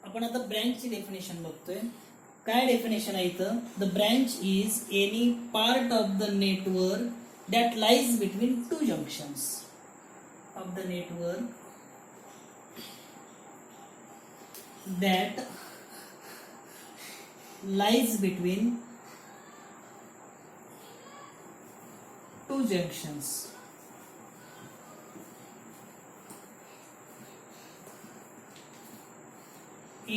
आपण आता ब्रँचची डेफिनेशन बघतोय. काय डेफिनेशन आहे इथं? The branch is any part of the network that lies between two junctions of the network that lies between two junctions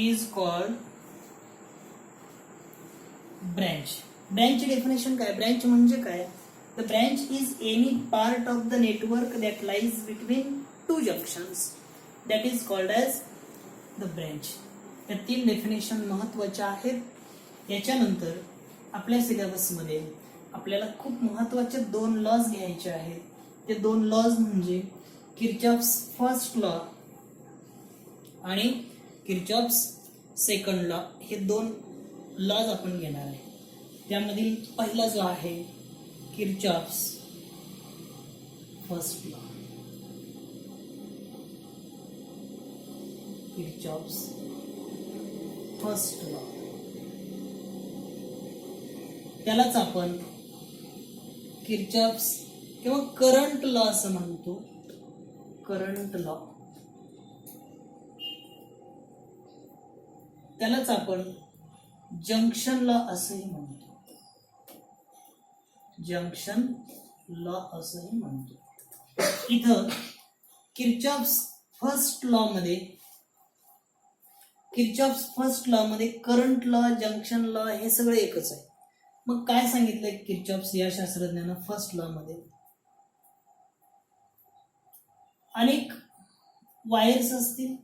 is called branch. Branch definition काय? Branch म्हणजे काय? The branch is any part of the network that lies between two junctions that is called as the branch. या तीन definition महत्वाच्या आहेत. याच्यानंतर आपल्या सिलेबसमध्ये आपल्याला खूप महत्वाचे दोन लॉज घ्यायचे आहेत. ते दोन लॉज म्हणजे किर्चॉफ्स फर्स्ट लॉ आणि किर्चॉफ्स सेकंड लॉ. हे दोन लॉज आपण घेणार आहे. त्यामधील पहिला जो आहे Kirchhoff's first law. Kirchhoff's first law त्यालाच आपण किर्चॉफ्स किंवा करंट लॉ असं म्हणतो. करंट लॉ त्यालाच आपण जंक्शन लॉ असंही म्हणतो. जंक्शन लॉ असंही म्हणतो. इथं किर्चॉफ्स फर्स्ट लॉ मध्ये करंट लॉ, जंक्शन लॉ हे सगळं एकच आहे. मग काय सांगितलंय किर्चॉफ्स या शास्त्रज्ञानं फर्स्ट लॉ मध्ये? अनेक वायर्स असतील,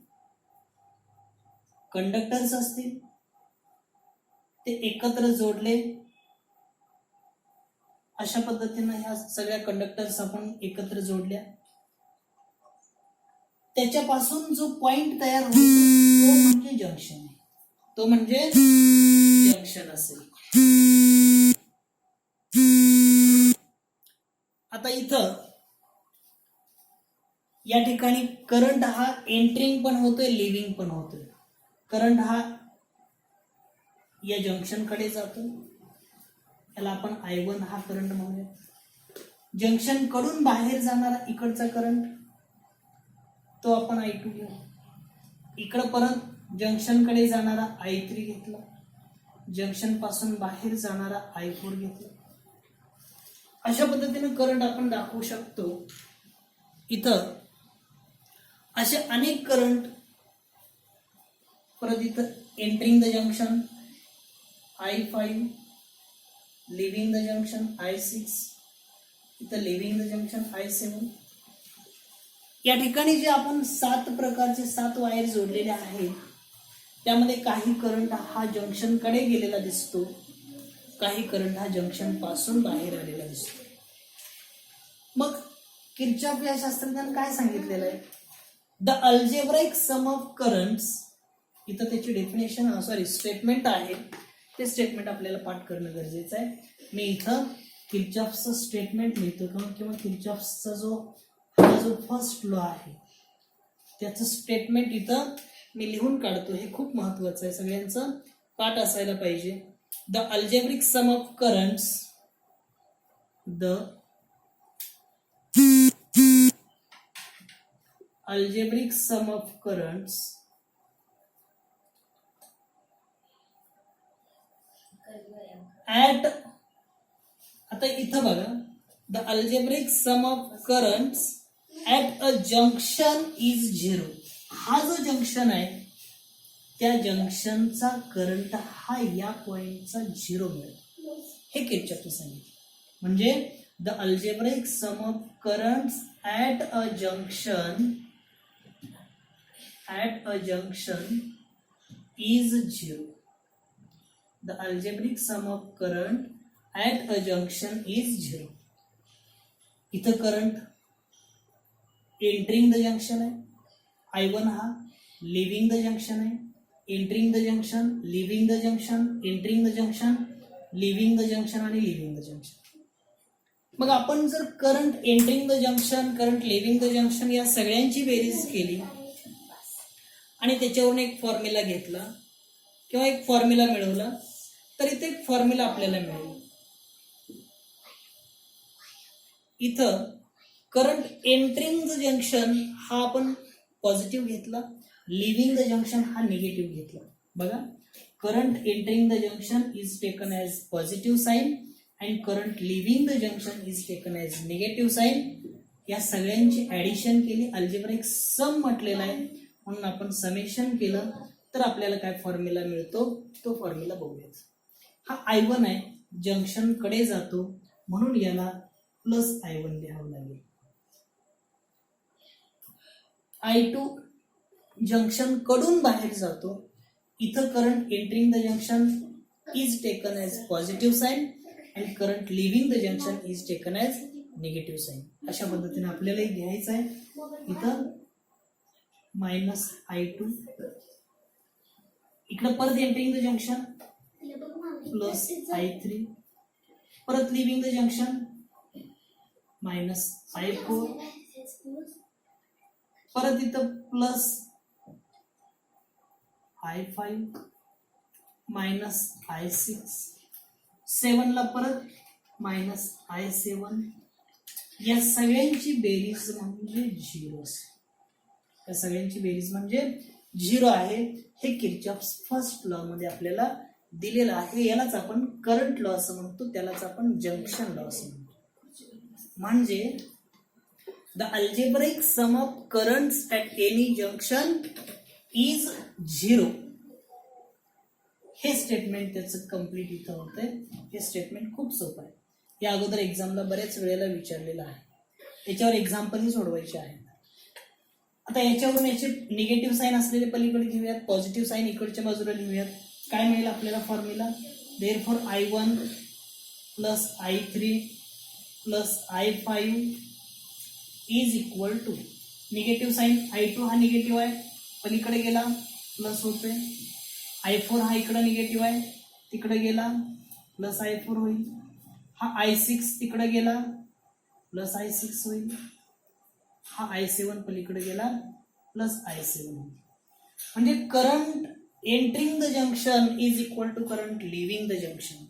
कंडक्टर्स असतील, ते एकत्र जोडले. अशा पद्धतीनं ह्या सगळ्या कंडक्टर्स आपण एकत्र जोडल्या. त्याच्यापासून जो पॉइंट तयार होतो तो म्हणजे जंक्शन आहे. तो म्हणजे जंक्शन असेल. आता इथं या ठिकाणी करंट हा एंट्रिंग पण होतोय, लिव्हिंग पण होतोय. करंट हा या जंक्शन कडे जातो, याला आपण I1 हा करंट म्हणूया. जंक्शन कडून बाहेर जाणारा इकडचा करंट तो आपण I2 घेऊ. इकडं परत जंक्शन कडे जाणारा I3 घेतला. जंक्शन पासून बाहेर जाणारा I4 घेतला. अशा पद्धतीने करंट आपण दाखवू शकतो. इथं असे अनेक करंट. परत इथं entering the junction I5, living the junction I6, इथं लिव्हिंग द जंक्शन I7. या ठिकाणी जे आपण 7 प्रकारचे 7 वायर जोडलेले आहेत, त्यामध्ये काही करंट हा जंक्शन कडे गेलेला दिसतो, काही करंट हा जंक्शन पासून बाहेर आलेला दिसतो. मग किर्चॉफ या शास्त्रज्ञाने काय सांगितलेलं आहे? The algebraic sum of currents. इथं त्याची डेफिनेशन स्टेटमेंट आहे. ते स्टेटमेंट आपल्याला पाठ करणं गरजेचं आहे. मी इथं किर्चॉफचं स्टेटमेंट लिहितो किंवा किर्चॉफचा जो फर्स्ट लॉ आहे त्याचं स्टेटमेंट इथं मी लिहून काढतो. हे खूप महत्वाचं आहे, सगळ्यांचं पाठ असायला पाहिजे. The algebraic sum of currents, the algebraic sum of currents at. आता इथं बघा, the algebraic sum of currents at a junction is 0. हा जो जंक्शन आहे त्या जंक्शनचा करंट हा या पॉइंटचा 0 मिळेल. हे किर्चॉफने सांगितलं. म्हणजे the algebraic sum of currents at a junction is 0. The algebraic sum of current at a junction is 0. इथं करंट एंटरिंग द जंक्शन आहे, I1 हा. लिव्हिंग द जंक्शन आहे, entering the junction, living the junction, entering the junction, living the junction आणि living the junction. मग आपण जर current entering the junction, current leaving the junction या सगळ्यांची बेरीज केली आणि त्याच्यावरून एक फॉर्म्युला घेतला किंवा एक फॉर्म्युला मिळवला तर इथे एक फॉर्म्युला आपल्याला मिळेल. इथं करंट एंटरिंग द जंक्शन हा आपण पॉझिटिव्ह घेतला, लिव्हिंग द जंक्शन हा निगेटिव्ह घेतला. बघा, current entering the junction is taken as positive sign and current leaving the junction is taken as negative sign. या सगळ्यांची ऍडिशन केली, अल्जेब्रिक सम म्हटलेला आहे म्हणून आपण समेशन केलं तर आपल्याला काय फॉर्म्युला मिळतो तो फॉर्म्युला बघूयात. हा I1 आहे, जंक्शन कडे जातो म्हणून याला प्लस I1 लिहावं लागेल. I2 जंक्शन कडून बाहेर जातो, इथं current entering the junction is taken as positive sign and current leaving the junction is taken as negative sign. अशा पद्धतीने आपल्याला घ्यायचं आहे. इथं -I2, इकडं परत entering the junction plus I3, परत लिव्हिंग द जंक्शन -I4, परत इथं प्लस I5 -I6, 7 ला परत -I7. या सगळ्यांची बेरीज म्हणजे 0. या सगळ्यांची बेरीज म्हणजे 0 आहे. हे किर्चॉफ्स फर्स्ट लॉ मध्ये आपल्याला दिलेलं आहे. यालाच आपण करंट लॉ असं म्हणतो, त्यालाच आपण जंक्शन लॉ असं म्हणतो. म्हणजे the algebraic sum of currents at any junction is 0. हे स्टेटमेंट त्याचं कम्प्लीट इथं होतंय. हे स्टेटमेंट खूप सोपं आहे. या अगोदर एक्झामला बऱ्याच वेळेला विचारलेलं आहे. याच्यावर एक्झाम्पलही सोडवायचे आहे. आता याच्यावरून याचे निगेटिव्ह साईन असलेले पलीकडे घेऊयात, पॉझिटिव्ह साईन इकडच्या बाजूला लिहूयात. काय मिळेल आपल्याला formula? Therefore I1 plus I3 plus I5 is equal to negative sign I2 हा निगेटिव्ह आहे, पलीकडे गेला प्लस होते. I4 हा इकडे निगेटिव्ह आहे, तिकडे गेला प्लस I4 होईल. हा I6 तिकडे गेला प्लस I6 होईल. हा I7 पलीकडे गेला प्लस I7 होईल. म्हणजे current entering the junction is equal to current leaving the junction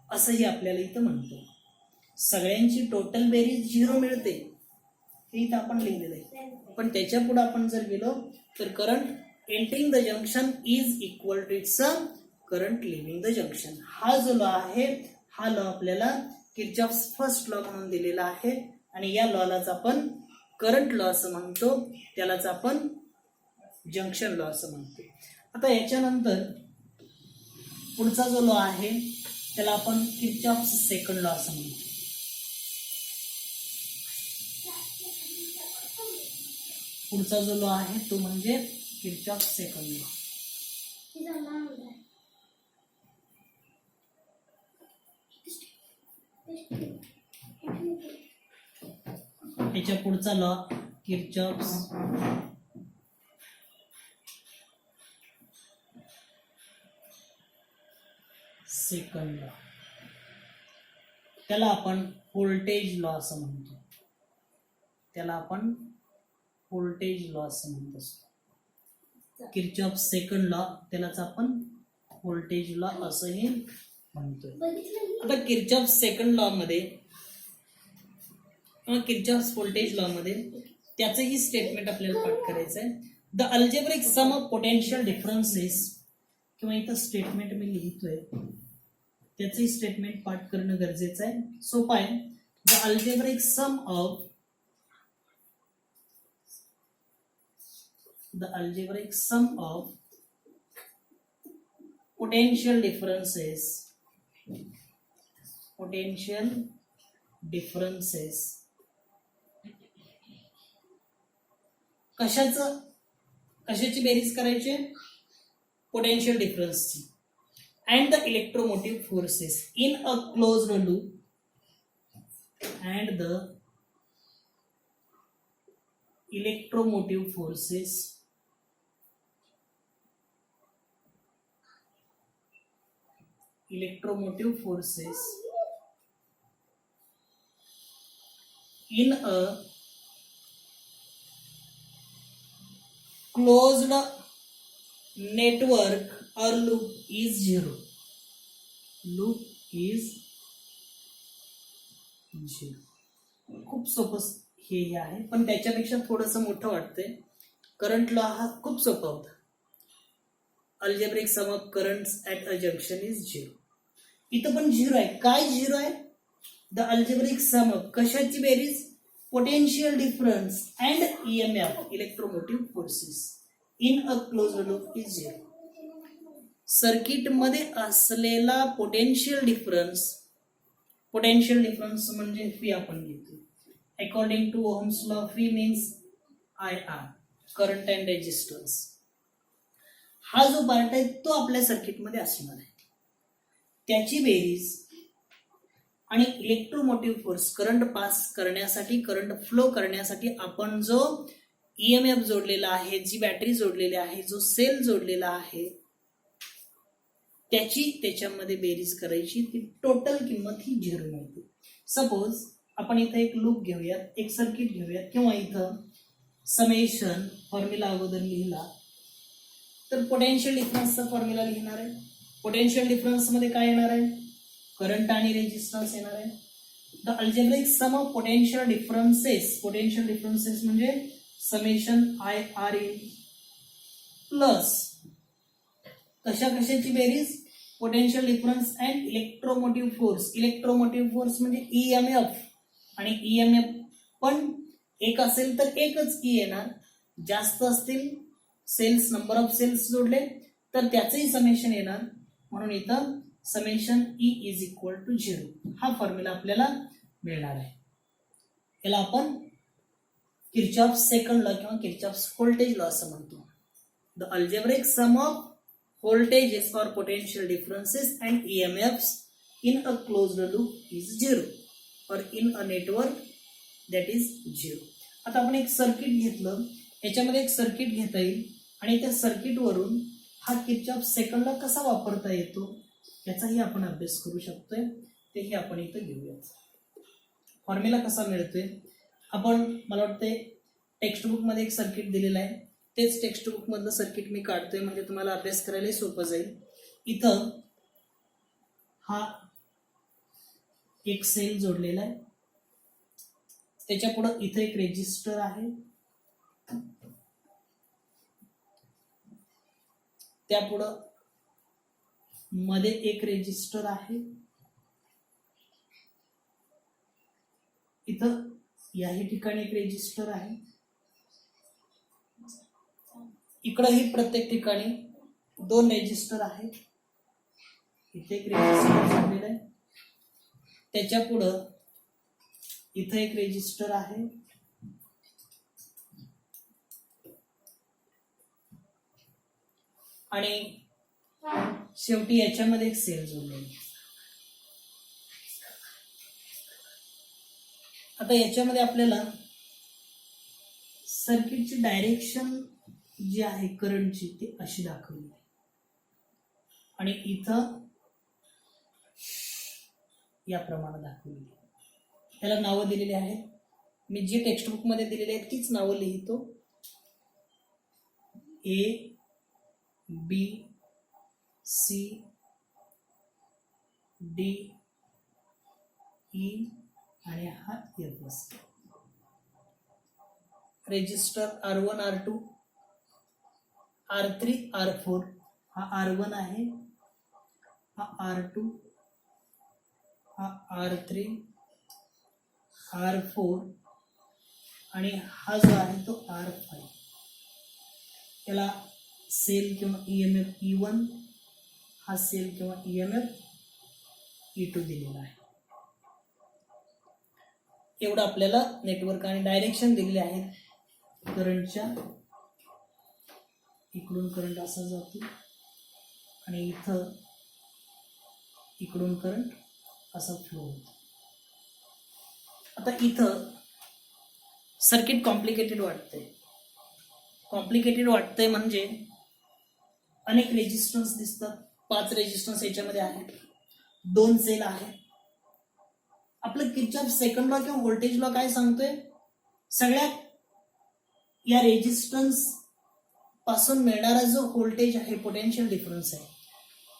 असंही आपल्याला इथं म्हणतो. सगळ्यांची टोटल बेरीज 0 मिळते हे इथं आपण लिहिलेलं आहे. पण त्याच्या पुढे आपण जर गेलो तर current entering the junction is equal to its current leaving the junction. हा जो लॉ आहे हा लॉ आपल्याला किर्चॉफ्स फर्स्ट लॉ म्हणून दिलेला आहे आणि या लॉलाच आपण करंट लॉ असं म्हणतो, त्यालाच आपण जंक्शन लॉ असं म्हणतो. आता याच्यानंतर पुढचा जो लॉ आहे त्याला आपण किर्चॉफ्स सेकंड लॉ असं म्हणतो. पुढचा जो लॉ आहे तो म्हणजे किर्चॉफ्स सेकंड लॉ. याच्या पुढचा लॉ किर्चॉफ्स सेकंड लॉ. त्याला आपण व्होल्टेज लॉ असं म्हणतो. त्याला आपण व्होल्टेज लॉ असं म्हणतो. किर्चॉफ सेकंड लॉ त्यालाच आपण व्होल्टेज लॉ असंही म्हणतोय. आता किर्चॉफ सेकंड लॉ मध्ये किंवा किर्चॉफ व्होल्टेज लॉ मध्ये त्याचंही स्टेटमेंट आपल्याला पाठ करायचं आहे. The algebraic sum of potential differences, किंवा इथं स्टेटमेंट मी लिहितोय त्याचंही स्टेटमेंट पाठ करणं गरजेचं आहे. सोपं आहे. The algebraic sum of the algebraic sum of potential differences कशाची बेरीज करायची? Potential डिफरन्सची. and the electromotive forces in a closed loop and the electromotive forces in a closed network और loop is zero. Loop is zero. खूप सोपं हे आहे, पण त्याच्यापेक्षा थोडंसं मोठं वाटतंय. करंट लॉ हा खूप सोपा होता. Algebraic sum of currents at a junction is zero. इथं पण झिरो आहे. काय झिरो आहे? द अल्जेब्रिक सम ऑफ कशाची बेरीज? Potential difference and EMF electromotive forces in a closed loop is zero. Circuit मध्ये असलेला पोटेन्शियल डिफरन्स म्हणजे फी आपण घेतो. According to Ohm's law phi means I R, current and resistance. हा जो part आहे तो आपल्या सर्किटमध्ये असणार आहे. त्याची बेरीज आणि इलेक्ट्रोमोटिव्ह फोर्स, करंट पास करण्यासाठी, करंट फ्लो करण्यासाठी आपण जो ईएमएफ जोडलेला आहे, जी बॅटरी जोडलेली आहे, जो सेल जोडलेला आहे, त्याची त्याच्यामध्ये बेरीज करायची. ती टोटल किंमत ही झिरो मिळते. सपोज आपण इथं एक लूप घेऊयात, एक सर्किट घेऊयात, किंवा इथं समेशन फॉर्म्युला अगोदर लिहिला तर पोटेन्शियल डिफरन्सचा फॉर्म्युला लिहिणार आहे. पोटेन्शियल डिफरन्स मध्ये काय येणार आहे? करंट आणि रेजिस्टन्स येणार आहे. The algebraic sum of potential differences म्हणजे summation I R in plus कशाची बेरीज? Potential difference and electromotive force म्हणजे ईएमएफ. आणि ईएमएफ पण एक असेल तर एकच ई येणार, जास्त असतील सेल्स, नंबर ऑफ सेल्स जोडले तर त्याचंही समेशन येणार. म्हणून इथं summation E is equal to zero हा फॉर्म्युला आपल्याला मिळणार आहे. याला आपण किर्चॉफ सेकंड लॉ किंवा किर्चॉफ व्होल्टेज लॉ असं म्हणतो. The algebraic sum of voltages or potential differences and EMFs in a closed loop is zero or in a network that is zero. आता आपण एक सर्किट घेतलं, याच्यामध्ये एक सर्किट घेता येईल आणि त्या सर्किट वरून हा किर्चॉफ सेकंड लॉ कसा वापरता येतो याचाही आपण अभ्यास करू शकतोय. तेही आपण इथं घेऊयात. फॉर्म्युला कसा मिळतोय? आपण, मला वाटतंय टेक्स्ट बुक मध्ये एक सर्किट दिलेलं आहे, तेच टेक्स्ट बुक मधलं सर्किट मी काढतोय म्हणजे तुम्हाला अभ्यास करायला सोपं जाईल. इथं हा एक सेल जोडलेला आहे, त्याच्या पुढं इथं एक रेजिस्टर आहे, त्यापुढं मध्ये एक रेजिस्टर आहे, इथं याही ठिकाणी एक रेजिस्टर आहे, इकडंही प्रत्येक ठिकाणी दोन रेजिस्टर आहेत. इथे एक रेजिस्टर जोडलेला आहे, त्याच्या पुढं इथे एक रेजिस्टर आहे, आणि शेवटी याच्यामध्ये एक सेल जोडलेला आहे. आता याच्यामध्ये आपल्याला सर्किटची डायरेक्शन जी आहे करंटची ती अशी दाखवली आहे आणि इथं याप्रमाणे दाखवली आहे. त्याला नावं दिलेली आहेत. मी जी टेक्स्ट बुक मध्ये दिलेली आहेत तीच नावं लिहितो. ए, बी, सी, डी, ई आणि हा एफ असतो. Resistor R1, R2, R3, R4 हा R1 आहे, हा R2, हा R3, R4 आणि हा जो आहे तो R5. त्याला सेल किंवा EMF E1, हा सेल किंवा EMF E2 दिलेला आहे. एवढं आपल्याला नेटवर्क आणि डायरेक्शन दिलेले आहेत. करंटच्या इकडून करंट असा जातो आणि इथं इकडून करंट असा फ्लो होतो. आता इथं सर्किट कॉम्प्लिकेटेड वाटतंय म्हणजे अनेक रेजिस्टन्स दिसतात. 5 रेजिस्टन्स याच्यामध्ये आहेत, 2 सेल आहेत. आपलं किर्चॉफ सेकंड लॉ किंवा व्होल्टेज लॉ काय सांगतोय? सगळ्यात या रेजिस्टन्स पासून मिळणारा जो व्होल्टेज आहे पोटेन्शियल डिफरन्स आहे.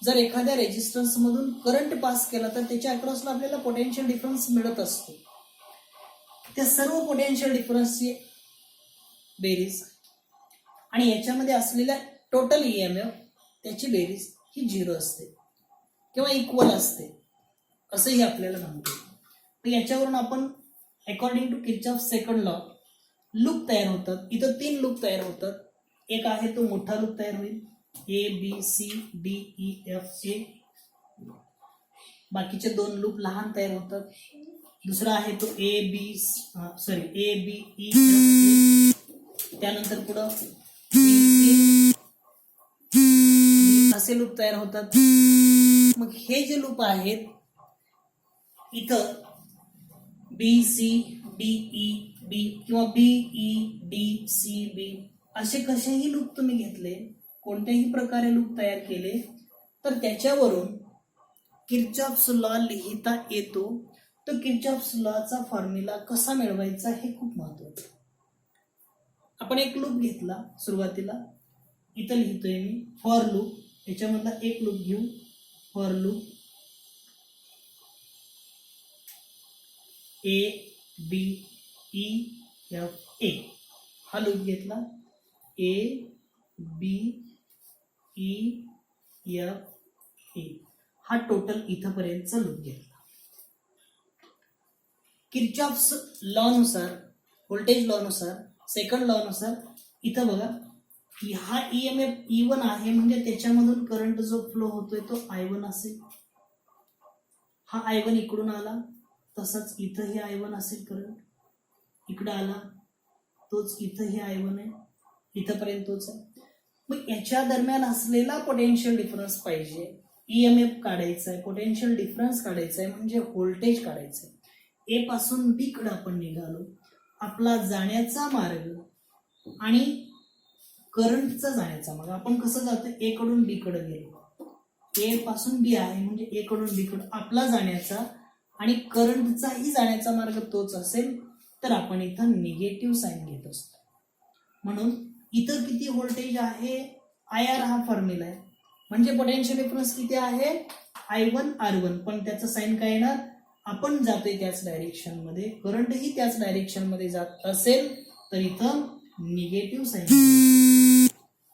जर एखाद्या रेजिस्टन्स मधून करंट पास केला तर त्याच्या अक्रॉसला आपल्याला पोटेन्शियल डिफरन्स मिळत असतो. त्या सर्व पोटेन्शियल डिफरन्सची बेरीज आणि याच्यामध्ये असलेल्या टोटल ईएमएफ त्याची बेरीज ही 0 असते किंवा इक्वल असते असंही आपल्याला म्हणतो. तर याच्यावरून आपण according to Kirchhoff second law loop तयार होतात. इथं 3 लूप तयार होतात. एक आहे तो मोठा लूप तयार होईल ABCDEFA. बाकीचे 2 लूप लहान तयार होतात. दुसरा आहे तो ABEFA. त्यानंतर पुढं CCD असे लूप तयार होतात. मग हे जे लूप आहेत इथं BCDEB किंवा BEDCB असे कसेही लूप तुम्ही घेतले, कोणत्याही प्रकारे लूप तयार केले तर त्याच्यावरून किर्चॉफ्स लॉ लिहिता येतो. तर किर्चॉफ्स लॉचा फॉर्म्युला कसा मिळवायचा हे खूप महत्वाचं. आपण एक लूप घेतला सुरुवातीला, इथं लिहितोय मी फॉर लूप. याच्यामधला एक लूप घेऊ, फॉर लूप ABEFA. हा लूप घेतला ABEFA. हा टोटल इथपर्यंतचा लूप घेतला. किर्चॉफ्स लॉ नुसार, व्होल्टेज लॉ नुसार, सेकंड लॉ नुसार इथं बघा हा ईएमएफ E1 आहे म्हणजे त्याच्यामधून करंट जो फ्लो होतोय तो I1 असेल. हा I1 इकडून आला, तसंच इथं हे I1 असेल. करंट इकडं आला, तोच इथं हे I1 आहे, इथंपर्यंत तोच आहे. मग याच्या दरम्यान असलेला पोटेन्शियल डिफरन्स पाहिजे. ईएमएफ काढायचा आहे, पोटेन्शियल डिफरन्स काढायचा आहे, म्हणजे व्होल्टेज काढायचं आहे. ए पासून बी कडे आपण निघालो. आपला जाण्याचा मार्ग आणि करंटचा जाण्याचा मार्ग, आपण कसं जातो, ए कडून बी कडे गेलो. ए पासून बी आहे म्हणजे ए कडून बी कडे आपला जाण्याचा आणि करंटचाही जाण्याचा मार्ग तोच असेल तर आपण इथं निगेटिव्ह साईन घेत असतो. म्हणून इथं किती व्होल्टेज आहे, IR हा फॉर्म्युला आहे. म्हणजे पोटेन्शियल डिफरन्स किती आहे, I1 R1. पण त्याचं साईन काय येणार, आपण जातोय त्याच डायरेक्शन मध्ये, करंटही त्याच डायरेक्शन मध्ये जात असेल तर इथं निगेटिव्ह साईन.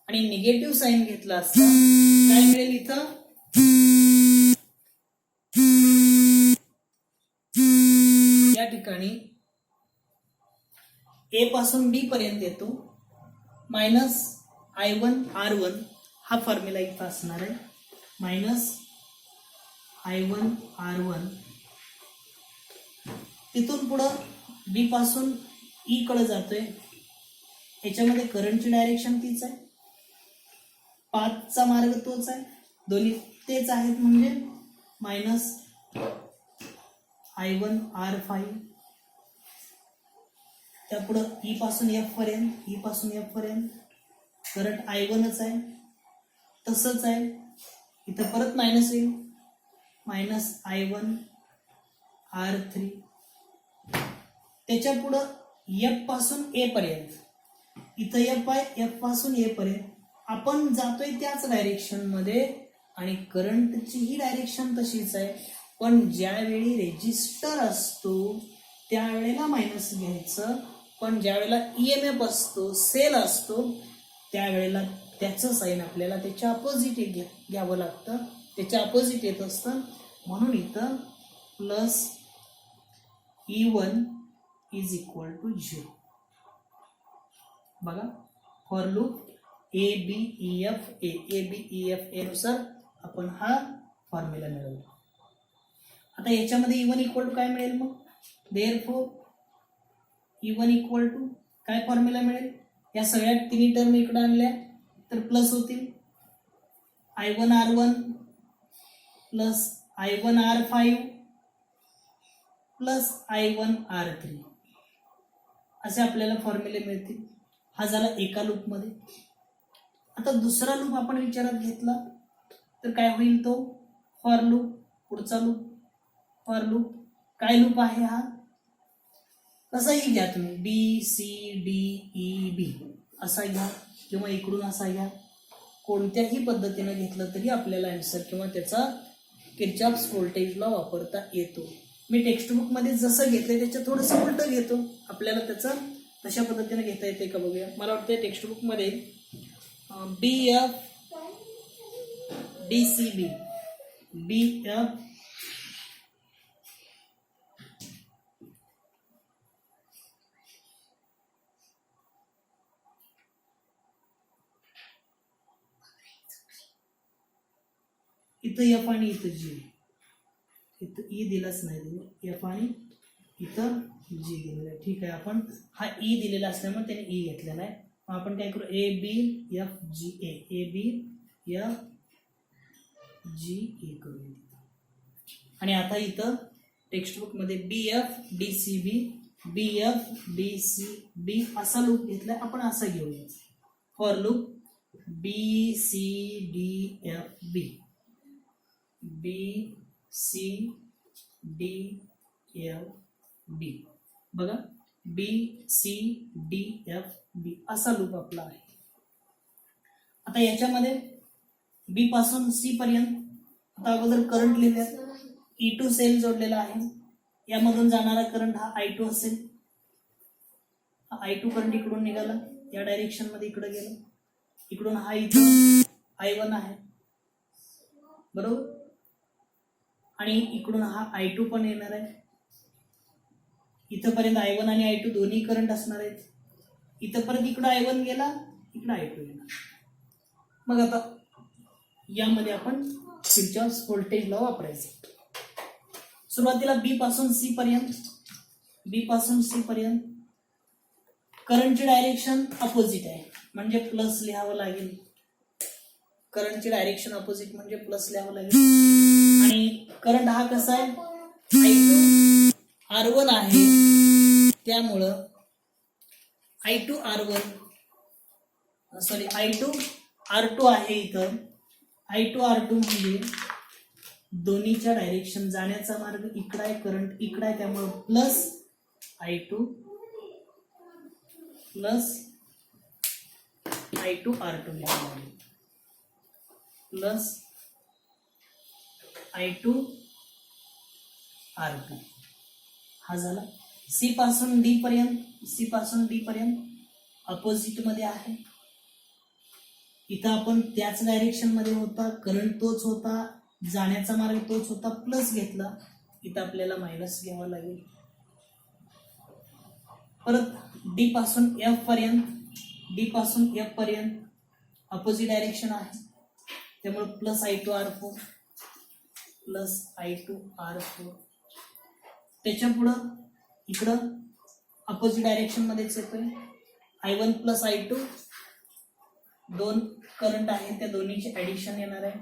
आणि निगेटिव्ह साईन घेतला असता काय मिळेल, इथं या ठिकाणी ए पासून बी पर्यंत येतो मायनस I1 R1. हा फॉर्म्युला इथं असणार आहे, मायनस I1 R1. तिथून पुढं बी पासून ई कडे जातोय. याच्यामध्ये करंटची डायरेक्शन तीच आहे, पाथचा मार्ग तोच आहे, दोन्ही तेच आहेत म्हणजे मायनस I1 R5. त्यापुढं ई पासून एफ पर्यंत, ई पासून एफ पर्यंत करंट I1च आहे, तसंच आहे. इथं परत मायनस येईल, मायनस I1 R3. त्याच्या पुढं एफ पासून ए पर्यंत, इथं एफ आहे, एफ पासून ए पर्यंत आपण जातोय त्याच डायरेक्शन मध्ये आणि करंटची ही डायरेक्शन तशीच आहे. पण ज्यावेळी रेजिस्टर असतो त्यावेळेला मायनस घ्यायचं, पण ज्यावेळेला ईएमएफ असतो, सेल असतो, त्यावेळेला त्याचं साईन आपल्याला त्याच्या अपोजिट घ्यावं लागतं, त्याच्या अपोजिट येत असतं. म्हणून इथं plus E1 is equal to 0. बघा फॉर लूप ABEFA नुसार आपण हा फॉर्म्युला मिळवला. आता याच्यामध्ये E1 इक्वल टू काय मिळेल, मग देअरफॉर E1 इक्वल टू काय फॉर्म्युला मिळेल, या सगळ्या तिन्ही टर्म इकडे आणल्या तर प्लस होतील. I1 R1 plus I1 R5 plus I1 R3 असे आपल्याला फॉर्म्युले मिळतील. हा झाला एका लूप मध्ये. आता दुसरा लूप आपण विचारात घेतला तर काय होईल, तो फॉर लूप. पुढचा लूप फॉर लूप. काय लूप आहे हा, कसाही घ्या तुम्ही, BCDEB असा घ्या. किंवा इकडून असा घ्या, कोणत्याही पद्धतीनं घेतलं तरी आपल्याला आन्सर किंवा त्याचा किर्चॉफ्स व्होल्टेज लॉ वापरता येतो. मी टेक्स्टबुकमध्ये जसं घेतलंय त्याच्या थोडंसं उलटं घेतो, आपल्याला त्याचं तशा पद्धतीने घेता येते का बघूया. मला वाटतं टेक्स्टबुकमध्ये BF DCB BF इथं F आणि इथं G, इथं E दिलाच नाही तुम्ही, F आणि इथं G दिलेलं आहे. ठीक आहे, आपण हा E दिलेला असल्यामुळे त्याने E घेतलेला आहे. आपण काय करू, ABFGA ABFGA करू. आणि आता इथं टेक्स्टबुक मध्ये BFDCB असा लूप घेतलाय, आपण असा घेऊया. फॉर लूप BCDFB बघा, BCDFB असा लूप आपला आहे. आता याच्यामध्ये B पासून C पर्यंत आता अगोदर करंट लिहिल्यात, E2 सेल जोडलेला आहे, यामधून जाणारा करंट हा I2 असेल. हा I2 करंट इकडून निघाला, या डायरेक्शन मध्ये इकडे गेला, इकडून हा इथं I1 आहे बरोबर, आणि इकडून हा I2 पण येणार आहे. इथपर्यंत I1 आणि I2 दोन्ही करंट असणार आहेत. इथपर्यंत इकडं I1 गेला, इकडं I2 येणार. मग आता यामध्ये आपण किर्चॉफ्स व्होल्टेज लॉ वापरायचा. सुरुवातीला B पासून C पर्यंत करंटची डायरेक्शन अपोजिट आहे, म्हणजे प्लस लिहावं लागेल. करंटची डायरेक्शन अपोजिट म्हणजे प्लस लिहावं लागेल. आणि करंट हा कसा आहे, I2 R1 आहे, त्यामुळं I2 R2 आहे. इथं I2 R2 म्हणजे दोन्हीच्या डायरेक्शन, जाण्याचा मार्ग इकडा आहे, करंट इकडा आहे, त्यामुळे प्लस I2 R2 लिहावं लागेल, प्लस I2 R2 हा झाला. C पासून D पर्यंत अपोजिट मध्ये आहे. इथं आपण त्याच डायरेक्शन मध्ये होता, करंट तोच होता, जाण्याचा मार्ग तोच होता, प्लस घेतला, इथं आपल्याला मायनस घ्यावा लागेल. परत D पासून F पर्यंत अपोजिट डायरेक्शन आहे, त्यामुळे प्लस I2 R4. त्याच्या पुढं इकडं अपोजिट डायरेक्शन मध्येच येतोय, I1 प्लस I2, दोन करंट आहे त्या दोन्हीचे ऍडिशन येणार आहे,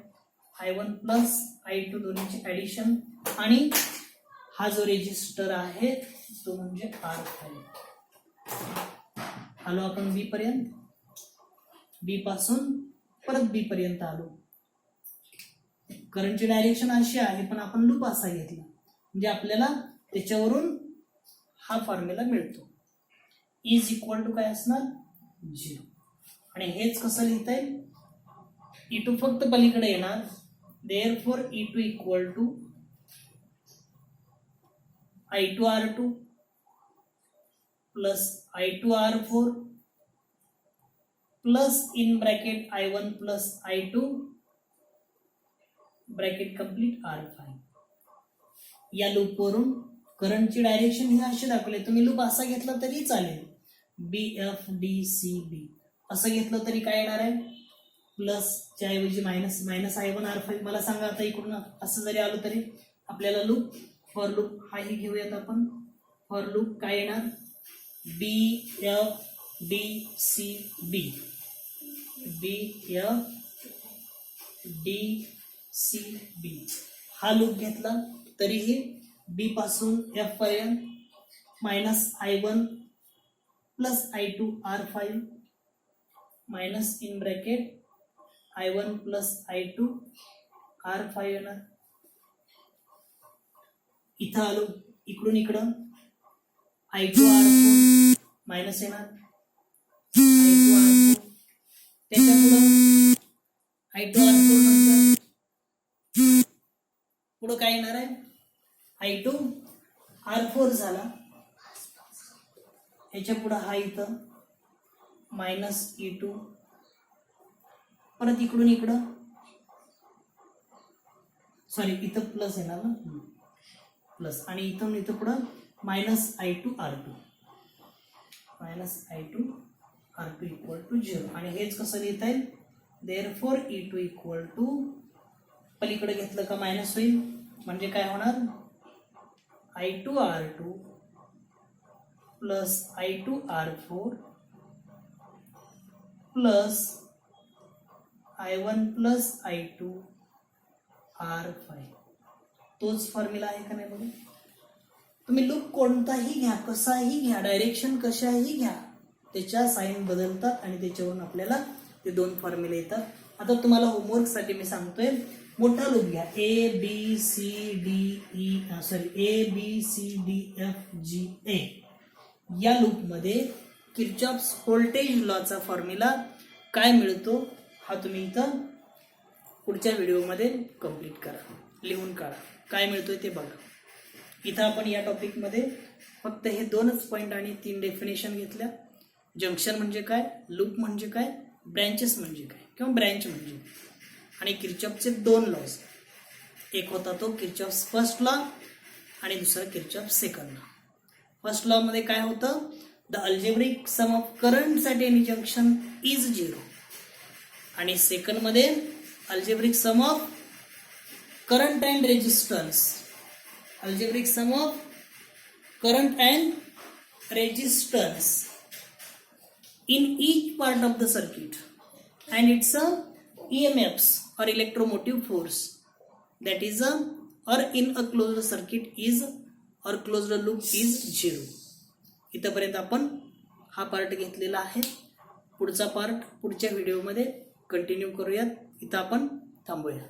I1 प्लस I2 दोन्हीचे ऍडिशन. आणि हा जो रेजिस्टर आहे तो म्हणजे R5. आलो आपण B पर्यंत, B पासून परत B पर्यंत आलो. करंटची डायरेक्शन अशी आहे, पण आपण लूप असा घेतला म्हणजे आपल्याला त्याच्यावरून हा फॉर्म्युला मिळतो. इज इक्वल टू काय असणार, 0. आणि हेच कसं लिहिता येईल, E2 फक्त पलीकडे येणार, therefore E2 equal to I2 R2 plus I2 R4 plus in bracket I1 plus I2 bracket complete R5. या लूप वरून करंटची डायरेक्शन ही अशी दाखवली. तुम्ही लूप असा घेतला तरी चालेल, BFDCB असं घेतलं तरी काय येणार आहे, प्लसच्या ऐवजी मायनस I1 R5. मला सांगा आता इकडून असं जरी आलो तरी आपल्याला लूप, फॉर लूप हाही घेऊयात आपण. फॉर लूप काय येणार, BFDCB हा लूप घेतला तरीही B पासून F पर्यंत minus I1 plus I2 R5 minus in bracket I1 plus I2 R5 येणार. इथं आलो, इकडून इकडं I2 R4 मायनस येणार, I2 R4 त्याच्या पुढं I2R4 नंतर पुढं काय येणार आहे I2R4 झाला, ह्याच्या पुढं हा इथं -E2, परत इकडून इकडं सॉरी इथं प्लस येणार ना, प्लस, आणि इथून पुढं -I2R2 इक्वल टू 0, आणि हेच कसं लिहिता येईल, देअरफॉर E2 इक्वल टू, पलीकडे घेतलं का मायनस होईल, म्हणजे काय होणार, I2R2 plus I2R4 plus I1 plus I2R5, तोच फॉर्म्युला आहे का नाही बघा. तुम्ही लूप कोणताही घ्या, कसाही घ्या, डायरेक्शन कशाही घ्या, त्याच्या साईन बदलतात आणि त्याच्यावरून आपल्याला ते दोन फॉर्म्युले येतात. आता तुम्हाला होमवर्कसाठी मी सांगतोय, मोठा लूप घ्या, A B C D F G A. या लूपमध्ये किर्चॉफ्स व्होल्टेज लॉचा फॉर्म्युला काय मिळतो हा तुम्ही इथं पुढच्या व्हिडिओमध्ये कंप्लीट करा, लिहून काढा, काय मिळतोय ते बघा. इथं आपण या टॉपिकमध्ये फक्त हे 2च पॉईंट आणि 3 डेफिनेशन घेतल्या. जंक्शन म्हणजे काय, लूप म्हणजे काय, ब्रँचेस म्हणजे काय किंवा ब्रँच म्हणजे काय, आणि किर्चॉफचे 2 लॉज, एक होता तो किर्चॉफ्स फर्स्ट लॉ आणि दुसरा Kirchhoff's second law. First law मध्ये काय होतं, the algebraic sum of currents at any junction is 0, आणि सेकंड मध्ये algebraic sum of current and resistance, algebraic sum of current and resistance in each part of the circuit and its EMFs or electromotive force, that is or in a closed circuit is or closed loop is 0. इथपर्यंत आपण हा part घेतलेला आहे. पुढचा part पुढच्या व्हिडिओमध्ये continue करूयात. इथं आपण थांबूया.